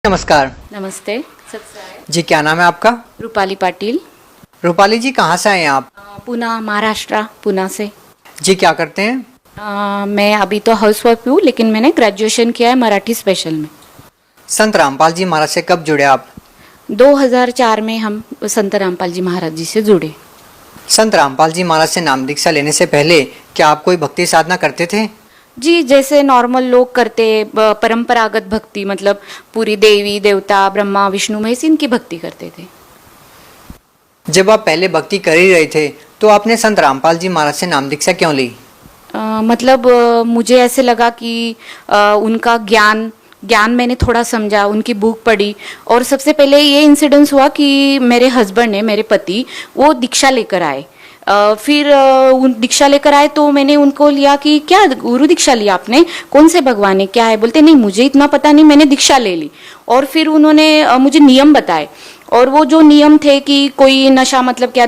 नमस्कार। नमस्ते। जी, क्या नाम है आपका? रूपाली पाटिल। रूपाली जी, कहाँ से आए हैं आप? पुणे, महाराष्ट्र, पुणे से। जी, क्या करते हैं? मैं अभी तो हाउस वाइफ हूँ, लेकिन मैंने ग्रेजुएशन किया है मराठी स्पेशल में। संत रामपाल जी महाराज से कब जुड़े आप? 2004 में हम संत रामपाल जी महाराज जी से जुड़े। संत रामपाल जी महाराज से नाम दीक्षा लेने से पहले क्या आप कोई भक्ति साधना करते थे? जी, जैसे नॉर्मल लोग करते, परंपरागत भक्ति, मतलब पूरी देवी देवता ब्रह्मा विष्णु महेश इनकी भक्ति करते थे। जब आप पहले भक्ति कर ही रहे थे तो आपने संत रामपाल जी महाराज से नाम दीक्षा क्यों ली? मतलब मुझे ऐसे लगा कि उनका ज्ञान मैंने थोड़ा समझा, उनकी बुक पढ़ी। और सबसे पहले ये इंसिडेंस हुआ कि मेरे हस्बैंड ने, मेरे पति, वो दीक्षा लेकर आए। फिर उन दीक्षा लेकर आए तो मैंने उनको लिया कि क्या गुरु दीक्षा लिया आपने, कौन से भगवान है, क्या है? बोलते नहीं, मुझे इतना पता नहीं, मैंने दीक्षा ले ली। और फिर उन्होंने मुझे नियम बताए। और वो जो नियम थे कि कोई नशा, मतलब क्या,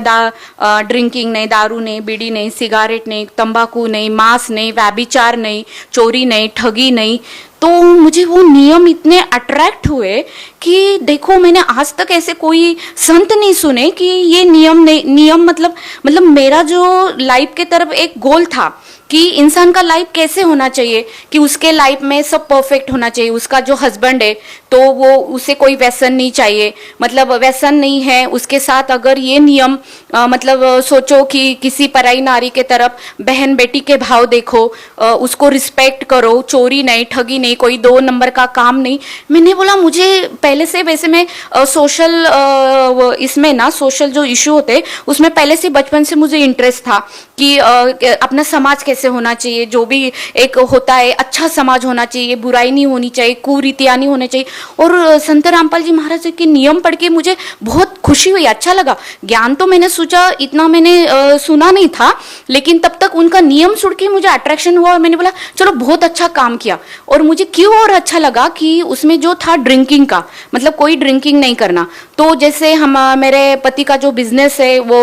ड्रिंकिंग नहीं, दारू नहीं, बीड़ी नहीं, सिगारेट नहीं, तंबाकू नहीं, मांस नहीं, व्यभिचार नहीं, चोरी नहीं, ठगी नहीं। तो मुझे वो नियम इतने अट्रैक्ट हुए कि देखो, मैंने आज तक ऐसे कोई संत नहीं सुने कि ये नियम मतलब मेरा जो लाइफ के तरफ एक गोल था कि इंसान का लाइफ कैसे होना चाहिए, कि उसके लाइफ में सब परफेक्ट होना चाहिए। उसका जो हस्बैंड है तो वो उसे कोई व्यसन नहीं चाहिए, मतलब व्यसन नहीं है उसके साथ। अगर ये नियम मतलब सोचो कि किसी पराई नारी के तरफ बहन बेटी के भाव देखो, उसको रिस्पेक्ट करो, चोरी नहीं, ठगी नहीं, कोई 2 नंबर का काम नहीं। मैंने बोला, मुझे पहले से, वैसे मैं सोशल इसमें ना, सोशल जो इशू होते उसमें पहले से बचपन से मुझे इंटरेस्ट था कि अपना समाज कैसे होना चाहिए, जो भी एक होता है अच्छा समाज होना चाहिए, बुराई नहीं होनी चाहिए, कुरीतियां नहीं होने चाहिए। और संत रामपाल जी महाराज के नियम पढ़ के मुझे बहुत खुशी हुई, अच्छा लगा। ज्ञान तो मैंने सोचा इतना मैंने सुना नहीं था, लेकिन तब तक उनका नियम सुन के मुझे अट्रैक्शन हुआ और मैंने बोला चलो, बहुत अच्छा काम किया। और मुझे क्यों और अच्छा लगा कि उसमें जो था ड्रिंकिंग का, मतलब कोई ड्रिंकिंग नहीं करना। तो जैसे हम, मेरे पति का जो बिजनेस है वो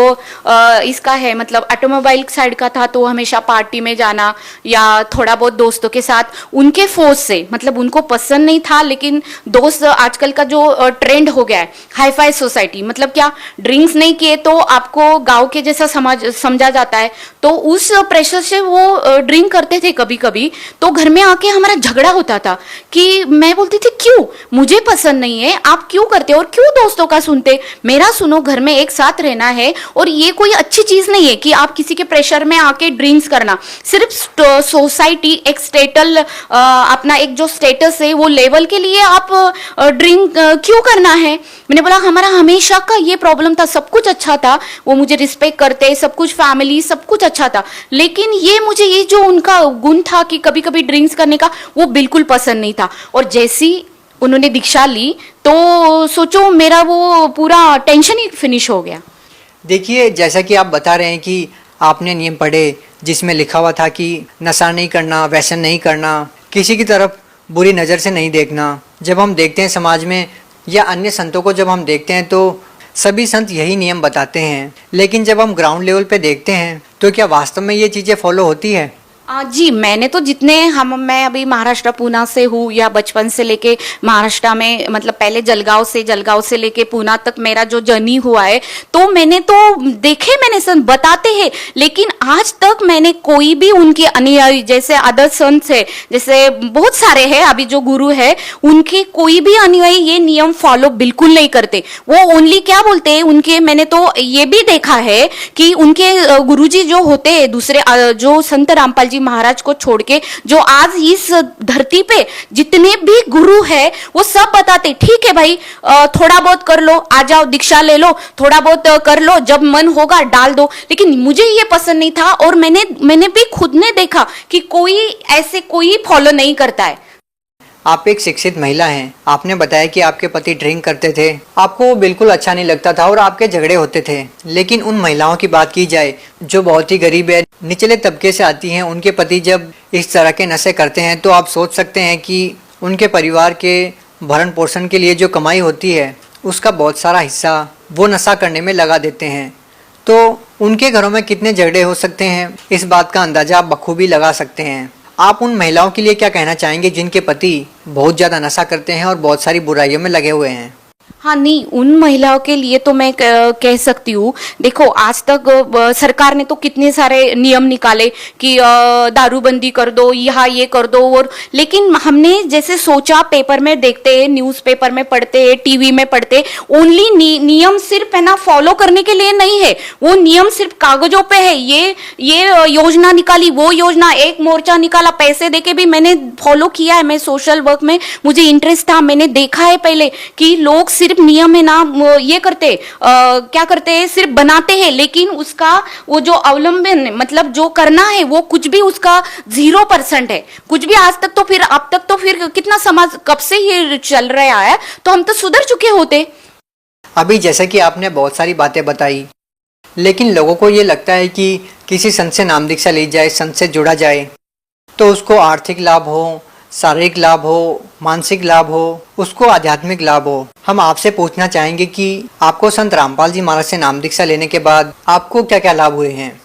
इसका है, मतलब ऑटोमोबाइल साइड का था, तो हमेशा पार्टी में जाना या थोड़ा बहुत दोस्तों के साथ उनके फोर्स से, मतलब उनको पसंद नहीं था, लेकिन दोस्त, आजकल का जो ट्रेंड हो गया है हाई फाई सोसाइटी, मतलब क्या, ड्रिंक्स नहीं किए तो आपको गांव के जैसा समाज समझा जाता है। तो उस प्रेशर से वो ड्रिंक करते थे कभी कभी। तो घर में आके हमारा झगड़ा होता था कि मैं बोलती थी क्यों, मुझे पसंद नहीं है, आप क्यों करते और क्यों दोस्तों का सुनते, मेरा सुनो, घर में एक साथ रहना है। और ये कोई अच्छी चीज नहीं है कि आप किसी के प्रेशर में आके ड्रिंक्स करना। सिर्फ सोसाइटी एक स्टेटल, अपना एक जो स्टेटस है वो लेवल के लिए आप ड्रिंक क्यों करना है? मैंने बोला, हमारा हमेशा का ये प्रॉब्लम था, सब कुछ अच्छा था, वो मुझे रिस्पेक्ट करते, सब कुछ फैमिली सब कुछ अच्छा था, लेकिन मुझे ये जो उनका गुण था कि कभी कभी ड्रिंक्स करने का, वो बिल्कुल पसंद नहीं था। और जैसी उन्होंने दीक्षा ली तो सोचो, मेरा वो पूरा टेंशन ही फिनिश हो गया। देखिए, जैसा कि आप बता रहे हैं कि आपने नियम पढ़े जिसमें लिखा हुआ था कि नशा नहीं करना, व्यसन नहीं करना, किसी की तरफ बुरी नज़र से नहीं देखना। जब हम देखते हैं समाज में या अन्य संतों को जब हम देखते हैं तो सभी संत यही नियम बताते हैं, लेकिन जब हम ग्राउंड लेवल पे देखते हैं तो क्या वास्तव में ये चीज़ें फॉलो होती है? जी, मैंने तो जितने मैं अभी महाराष्ट्र पुणे से हूँ, या बचपन से लेके महाराष्ट्र में, मतलब पहले जलगांव से लेके पुणे तक मेरा जो जर्नी हुआ है, तो मैंने तो देखे, मैंने संत बताते हैं, लेकिन आज तक मैंने कोई भी उनके अनुयायी, जैसे अदर संत है, जैसे बहुत सारे हैं अभी जो गुरु है, उनके कोई भी अनुयायी ये नियम फॉलो बिल्कुल नहीं करते। वो ओनली क्या बोलते हैं उनके, मैंने तो ये भी देखा है कि उनके गुरुजी जो होते हैं दूसरे, जो संत रामपाल जी महाराज को छोड़ के जो आज इस धरती पे जितने भी गुरु है, वो सब बताते, ठीक है भाई, थोड़ा बहुत कर लो, आ जाओ दीक्षा ले लो, थोड़ा बहुत कर लो, जब मन होगा डाल दो। लेकिन मुझे ये पसंद नहीं था और मैंने भी खुद ने देखा कि कोई फॉलो नहीं करता है। आप एक शिक्षित महिला हैं, आपने बताया कि आपके पति ड्रिंक करते थे, आपको वो बिल्कुल अच्छा नहीं लगता था और आपके झगड़े होते थे। लेकिन उन महिलाओं की बात की जाए जो बहुत ही गरीब है, निचले तबके से आती हैं, उनके पति जब इस तरह के नशे करते हैं तो आप सोच सकते हैं कि उनके परिवार के भरण पोषण के लिए जो कमाई होती है उसका बहुत सारा हिस्सा वो नशा करने में लगा देते हैं। तो उनके घरों में कितने झगड़े हो सकते हैं, इस बात का अंदाजा आप बखूबी लगा सकते हैं। आप उन महिलाओं के लिए क्या कहना चाहेंगे जिनके पति बहुत ज़्यादा नशा करते हैं और बहुत सारी बुराइयों में लगे हुए हैं? हाँ नहीं, उन महिलाओं के लिए तो मैं कह सकती हूँ, देखो आज तक सरकार ने तो कितने सारे नियम निकाले कि दारूबंदी कर दो, यहाँ ये कर दो, और लेकिन हमने जैसे सोचा, पेपर में देखते हैं, न्यूज़पेपर में पढ़ते हैं, टीवी में पढ़ते हैं, ओनली नियम सिर्फ है ना फॉलो करने के लिए नहीं है, वो नियम सिर्फ कागजों पे है। ये योजना निकाली, वो योजना, एक मोर्चा निकाला, पैसे देके भी मैंने फॉलो किया है। मैं सोशल वर्क में मुझे इंटरेस्ट था, मैंने देखा है पहले कि लोग सिर्फ नियम है ना ये करते क्या करते हैं, सिर्फ बनाते हैं, लेकिन उसका वो जो अवलंबन मतलब जो करना है वो कुछ भी उसका 0% है, कुछ भी आज तक। तो फिर अब तक तो फिर कितना समाज कब से ये चल रहा है, तो हम तो सुधर चुके होते। अभी जैसे कि आपने बहुत सारी बातें बताई, लेकिन लोगों को ये लगता है कि किसी संत से नाम दीक्षा ली जाए, संत से जुड़ा जाए तो उसको आर्थिक लाभ हो, शारीरिक लाभ हो, मानसिक लाभ हो, उसको आध्यात्मिक लाभ हो। हम आपसे पूछना चाहेंगे कि आपको संत रामपाल जी महाराज से नाम दीक्षा लेने के बाद आपको क्या क्या लाभ हुए हैं?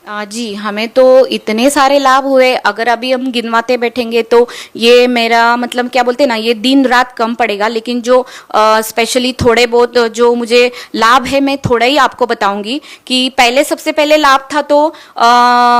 जी, हमें तो इतने सारे लाभ हुए, अगर अभी हम गिनवाते बैठेंगे तो ये मेरा मतलब क्या बोलते हैं ना, ये दिन रात कम पड़ेगा। लेकिन जो स्पेशली थोड़े बहुत जो मुझे लाभ है, मैं थोड़ा ही आपको बताऊंगी। कि पहले सबसे पहले लाभ था तो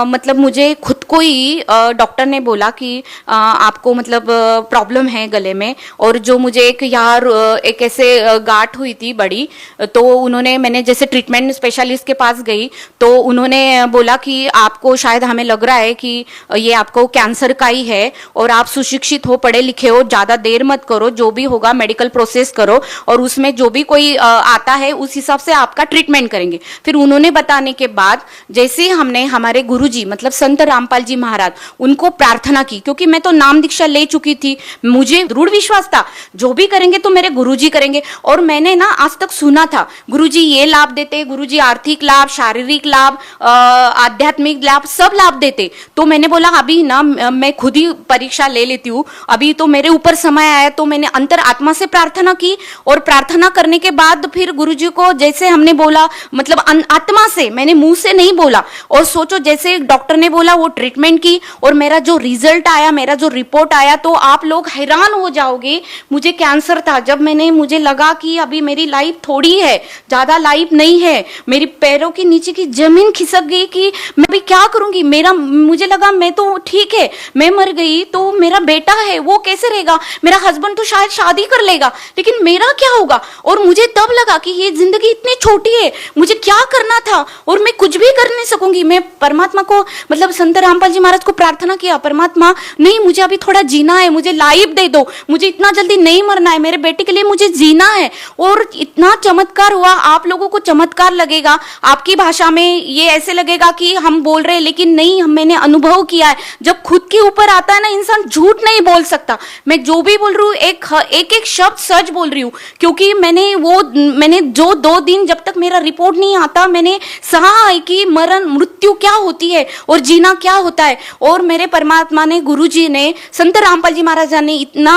मतलब मुझे खुद को ही डॉक्टर ने बोला कि आपको मतलब प्रॉब्लम है गले में, और जो मुझे एक ऐसे गांठ हुई थी बड़ी, तो उन्होंने, मैंने जैसे ट्रीटमेंट स्पेशलिस्ट के पास गई तो उन्होंने बोला कि आपको शायद, हमें लग रहा है कि ये आपको कैंसर का ही है, और आप सुशिक्षित हो, पढ़े लिखे हो, ज्यादा देर मत करो, जो भी होगा मेडिकल प्रोसेस करो, और उसमें जो भी कोई आता है उस हिसाब से आपका ट्रीटमेंट करेंगे। फिर उन्होंने बताने के बाद जैसे ही हमने हमारे गुरुजी मतलब संत रामपाल जी महाराज, उनको प्रार्थना की, क्योंकि मैं तो नाम दीक्षा ले चुकी थी, मुझे दृढ़ विश्वास था जो भी करेंगे तो मेरे गुरुजी करेंगे। और मैंने ना आज तक सुना था गुरुजी ये लाभ देते, गुरुजी आर्थिक लाभ, शारीरिक लाभ, आध्यात्मिक लाभ, सब लाभ देते। तो मैंने बोला अभी ना मैं खुद ही परीक्षा ले लेती हूँ, अभी तो मेरे ऊपर समय आया। तो मैंने अंतर आत्मा से प्रार्थना की, और प्रार्थना करने के बाद फिर गुरुजी को जैसे हमने बोला, मतलब आत्मा से, मैंने मुंह से नहीं बोला। और सोचो जैसे डॉक्टर ने बोला वो ट्रीटमेंट की, और मेरा जो रिजल्ट आया, मेरा जो रिपोर्ट आया, तो आप लोग हैरान हो जाओगे। मुझे कैंसर था, जब मुझे लगा कि अभी मेरी लाइफ थोड़ी है, ज्यादा लाइफ नहीं है, मेरी पैरों के नीचे की जमीन खिसक गई कि मैं अभी क्या करूंगी। मुझे लगा मैं तो ठीक है, मैं मर गई तो मेरा बेटा है वो कैसे रहेगा, मेरा हस्बैंड तो शायद शादी कर लेगा, लेकिन मेरा क्या होगा। और मुझे तब लगा कि ये जिंदगी इतनी छोटी है, मुझे क्या करना था, और मैं कुछ भी कर नहीं सकूंगी। मैं परमात्मा को मतलब संत रामपाल जी महाराज को प्रार्थना किया, परमात्मा नहीं, मुझे अभी थोड़ा जीना है, मुझे लाइफ दे दो, मुझे इतना जल्दी नहीं मरना है, मेरे बेटे के लिए मुझे जीना है। और इतना चमत्कार हुआ। आप लोगों को चमत्कार लगेगा, आपकी भाषा में ये ऐसे लगेगा कि हम बोल रहे हैं, लेकिन नहीं, मैंने अनुभव किया है। जब खुद के ऊपर आता है ना, इंसान झूठ नहीं बोल सकता। मैं जो भी बोल रही हूँ एक शब्द सच बोल रही हूँ, क्योंकि मैंने जो 2 दिन जब तक मेरा रिपोर्ट नहीं आता, मैंने सहा है कि मृत्यु क्या होती है और जीना क्या होता है। और मेरे परमात्मा ने, गुरु जी ने, संत रामपाल जी महाराज ने इतना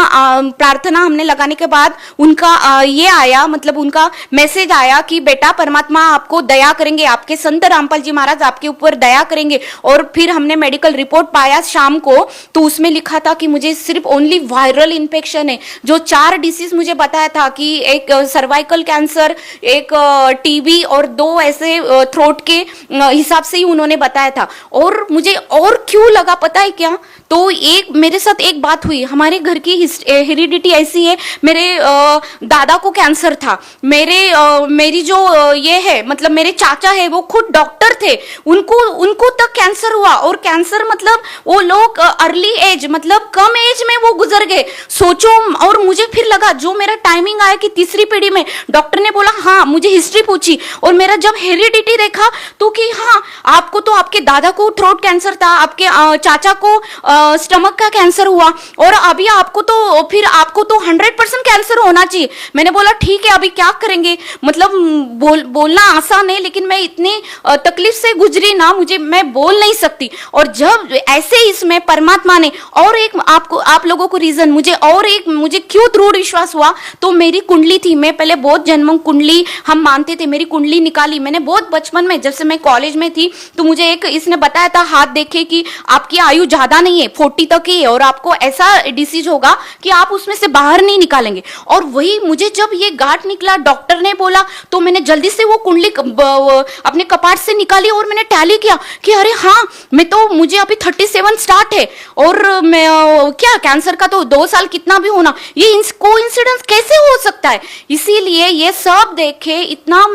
प्रार्थना हमने लगाने के बाद उनका ये आया, मतलब उनका मैसेज आया कि बेटा परमात्मा आपको दया करेंगे, आपके संत रामपाल जी महाराज आपके ऊपर दया करेंगे। और फिर हमने मेडिकल रिपोर्ट पाया शाम को, तो उसमें लिखा था कि मुझे सिर्फ ओनली वायरल इन्फेक्शन है। जो 4 डिसीज मुझे बताया था कि एक सर्वाइकल कैंसर, एक टीबी और 2 ऐसे थ्रोट के हिसाब से ही उन्होंने बताया था। और मुझे और क्यों लगा पता है क्या, तो मेरे साथ एक बात हुई। हमारे घर की हेरिडिटी ऐसी है, मेरे दादा को कैंसर था, मेरी जो ये है मतलब मेरे चाचा है वो खुद डॉक्टर थे, उनको तक कैंसर हुआ। और कैंसर मतलब वो लोग अर्ली एज मतलब कम एज में वो गुजर गए, सोचो। और मुझे फिर लगा जो मेरा टाइमिंग आया कि तीसरी पीढ़ी में, डॉक्टर ने बोला हाँ, मुझे हिस्ट्री पूछी और मेरा जब हेरिडिटी देखा तो कि हाँ, आपको तो आपके दादा को थ्रोट कैंसर था, आपके चाचा को स्टमक का कैंसर हुआ, और अभी आपको तो 100% कैंसर होना चाहिए। मैंने बोला ठीक है, अभी क्या करेंगे, मतलब बोलना आसान है, लेकिन मैं इतनी तकलीफ से गुजरी एक्चुअली ना मुझे, मैं बोल नहीं सकती। और जब ऐसे इसमें परमात्मा ने और एक आप लोगों को रीजन, मुझे क्यों दृढ़ विश्वास हुआ, तो मेरी कुंडली थी। मैं पहले बहुत जन्म कुंडली हम मानते थे, मेरी कुंडली निकाली मैंने बहुत बचपन में, जब से मैं कॉलेज में थी। तो मुझे एक इसने बताया था, हाथ देखे कि आपकी आयु ज्यादा नहीं है, 40 तक ही है, और आपको ऐसा डिसीज होगा कि आप उसमें से बाहर नहीं निकालेंगे। और वही मुझे जब ये गांठ निकला, डॉक्टर ने बोला, तो मैंने जल्दी से वो कुंडली अपने कपाट से निकाली और मैंने टैली किया कि अरे हाँ, मुझे अभी 37 स्टार्ट है, और मैं क्या कैंसर का तो 2 साल कितना भी होना, ये कोइंसिडेंस कैसे हो सकता है। इसीलिए ये सब देखे इतना,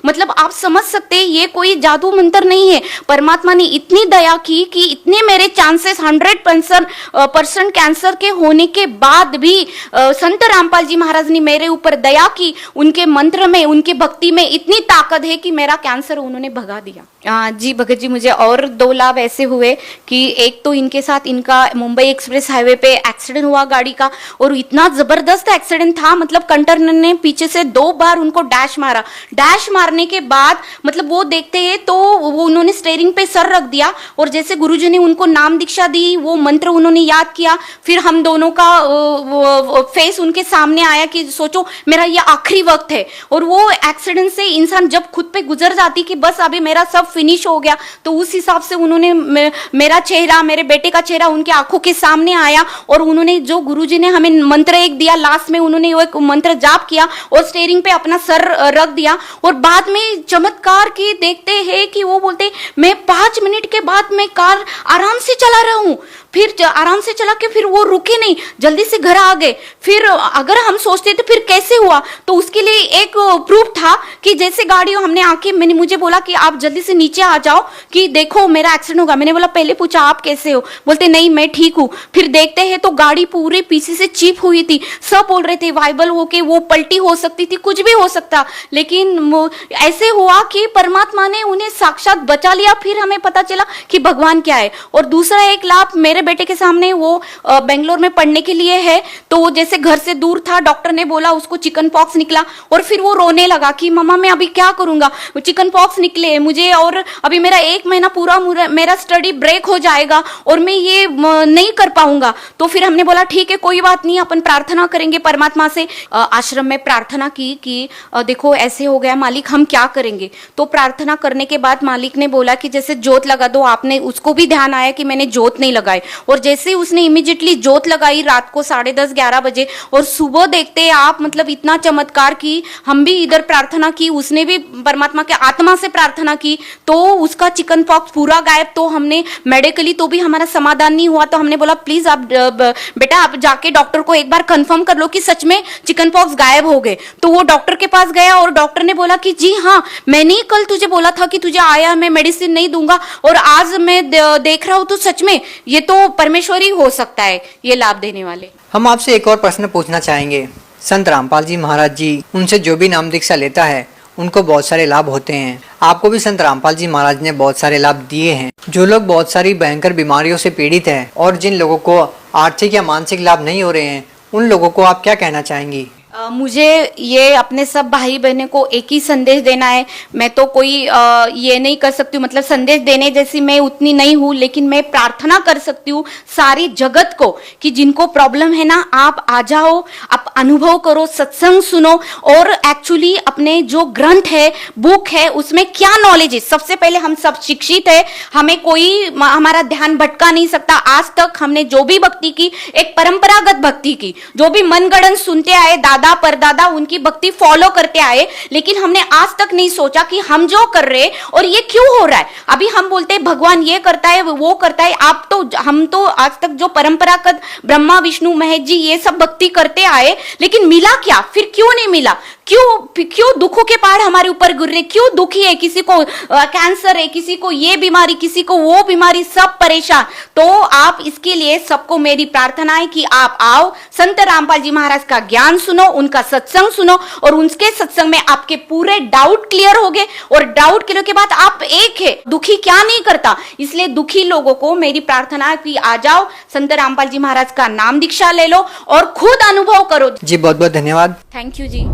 मतलब आप समझ सकते हैं ये कोई जादू मंत्र नहीं है। परमात्मा ने इतनी दया की कि इतने मेरे चांसेस 100% कैंसर के होने के बाद भी संत रामपाल जी महाराज ने मेरे ऊपर दया की। उनके मंत्र में, उनके भक्ति में इतनी ताकत है कि मेरा कैंसर उन्होंने भगा दिया। जी भगत जी, मुझे और 2 लाभ ऐसे हुए कि एक तो इनके साथ इनका मुंबई एक्सप्रेस हाईवे पे एक्सीडेंट हुआ गाड़ी का, और इतना जबरदस्त एक्सीडेंट था, मतलब कंटरनर ने पीछे से 2 बार उनको डैश मारा। डैश मारने के बाद मतलब वो देखते हैं तो वो उन्होंने स्टीयरिंग पे सर रख दिया, और जैसे गुरुजी ने उनको नाम दीक्षा दी, वो मंत्र उन्होंने याद किया। फिर हम दोनों का फेस उनके सामने आया कि सोचो मेरा ये आखिरी वक्त है। और वो एक्सीडेंट से इंसान जब खुद पे गुजर जाती कि बस अभी मेरा सब फिनिश हो गया, तो उस हिसाब से उन्होंने मेरा चेहरा, मेरे बेटे का चेहरा उनके आंखों के सामने आया, और उन्होंने जो गुरुजी ने हमें मंत्र एक दिया, लास्ट में उन्होंने वो एक मंत्र जाप किया और स्टीयरिंग पे अपना सर रख दिया। और बाद में चमत्कार की देखते हैं कि वो बोलते मैं 5 मिनट के बाद मैं कार आराम से चला रहा हूं, फिर आराम से चला के फिर वो रुके नहीं, जल्दी से घर आ गए। फिर अगर हम सोचते थे फिर कैसे हुआ, तो उसके लिए एक प्रूफ था कि जैसे गाड़ी हमने आके मुझे बोला कि आप जल्दी से नीचे आ जाओ कि देखो मेरा एक्सीडेंट होगा। मैंने बोला पहले पूछा आप कैसे हो, बोलते नहीं मैं ठीक हूँ। फिर देखते हैं तो गाड़ी पूरे पीछे से चिप हुई थी, सब बोल रहे थे वाइबल होके वो पलटी हो सकती थी, कुछ भी हो सकता, लेकिन ऐसे हुआ कि परमात्मा ने उन्हें साक्षात बचा लिया। फिर हमें पता चला कि भगवान क्या है। और दूसरा एक लाभ मेरे बेटे के सामने, वो बेंगलोर में पढ़ने के लिए है, तो वो जैसे घर से दूर था, डॉक्टर ने बोला उसको चिकन पॉक्स निकला, और फिर वो रोने लगा कि मम्मा मैं अभी क्या करूंगा, चिकन पॉक्स निकले मुझे, और अभी मेरा 1 महीना पूरा मेरा स्टडी ब्रेक हो जाएगा और मैं ये नहीं कर पाऊंगा। तो फिर हमने बोला ठीक है कोई बात नहीं, अपन प्रार्थना करेंगे परमात्मा से। आश्रम में प्रार्थना की कि देखो ऐसे हो गया मालिक, हम क्या करेंगे। तो प्रार्थना करने के बाद मालिक ने बोला कि जैसे जोत लगा दो। आपने उसको भी ध्यान आया कि मैंने जोत नहीं लगाई, और जैसे उसने इमीडिएटली जोत लगाई रात को 10:30-11 बजे, और सुबह देखते आप मतलब इतना चमत्कार की। हम भी इधर प्रार्थना की, उसने भी परमात्मा के आत्मा से प्रार्थना की, तो उसका चिकन पॉक्स पूरा गायब। तो हमने मेडिकली तो भी हमारा समाधान नहीं हुआ, तो हमने बोला प्लीज आप बेटा आप जाके डॉक्टर को एक बार कंफर्म कर लो कि सच में चिकन पॉक्स गायब हो गए। तो वो डॉक्टर के पास गया और डॉक्टर ने बोला कि जी हाँ, मैंने ही कल तुझे बोला था कि तुझे आया मैं मेडिसिन नहीं दूंगा, और आज मैं देख रहा हूं तो सच में ये तो परमेश्वर ही हो सकता है ये लाभ देने वाले। हम आपसे एक और प्रश्न पूछना चाहेंगे। संत रामपाल जी महाराज जी, उनसे जो भी नाम दीक्षा लेता है उनको बहुत सारे लाभ होते हैं। आपको भी संत रामपाल जी महाराज ने बहुत सारे लाभ दिए हैं। जो लोग बहुत सारी भयंकर बीमारियों से पीड़ित हैं और जिन लोगों को आर्थिक या मानसिक लाभ नहीं हो रहे हैं, उन लोगों को आप क्या कहना चाहेंगी? मुझे ये अपने सब भाई बहनों को एक ही संदेश देना है। मैं तो कोई ये नहीं कर सकती हूँ, मतलब संदेश देने जैसी मैं उतनी नहीं हूँ, लेकिन मैं प्रार्थना कर सकती हूँ सारी जगत को कि जिनको प्रॉब्लम है ना, आप आ जाओ, आप अनुभव करो, सत्संग सुनो, और एक्चुअली अपने जो ग्रंथ है, बुक है, उसमें क्या नॉलेज है। सबसे पहले हम सब शिक्षित है, हमें कोई हमारा ध्यान भटका नहीं सकता। आज तक हमने जो भी भक्ति की, एक परंपरागत भक्ति की, जो भी मनगढ़ंत सुनते आए, दादा परदादा उनकी भक्ति फॉलो करते आए, लेकिन हमने आज तक नहीं सोचा कि हम जो कर रहे और ये क्यों हो रहा है। अभी हम बोलते हैं भगवान ये करता है वो करता है, हम तो आज तक जो परंपरागत ब्रह्मा विष्णु महेश जी ये सब भक्ति करते आए, लेकिन मिला क्या, फिर क्यों नहीं मिला, क्यों दुखों के पहाड़ हमारे ऊपर गिर रहे, क्यों दुखी है, किसी को कैंसर है, किसी को ये बीमारी, किसी को वो बीमारी, सब परेशान। तो आप इसके लिए सबको मेरी प्रार्थना है कि आप आओ, संत रामपाल जी महाराज का ज्ञान सुनो, उनका सत्संग सुनो, और उनके सत्संग में आपके पूरे डाउट क्लियर हो गए, और डाउट क्लियर के बाद आप एक है। दुखी क्या नहीं करता, इसलिए दुखी लोगों को मेरी प्रार्थना है कि आ जाओ, संत रामपाल जी महाराज का नाम दीक्षा ले लो और खुद अनुभव करो। जी बहुत बहुत धन्यवाद। Thank you ji.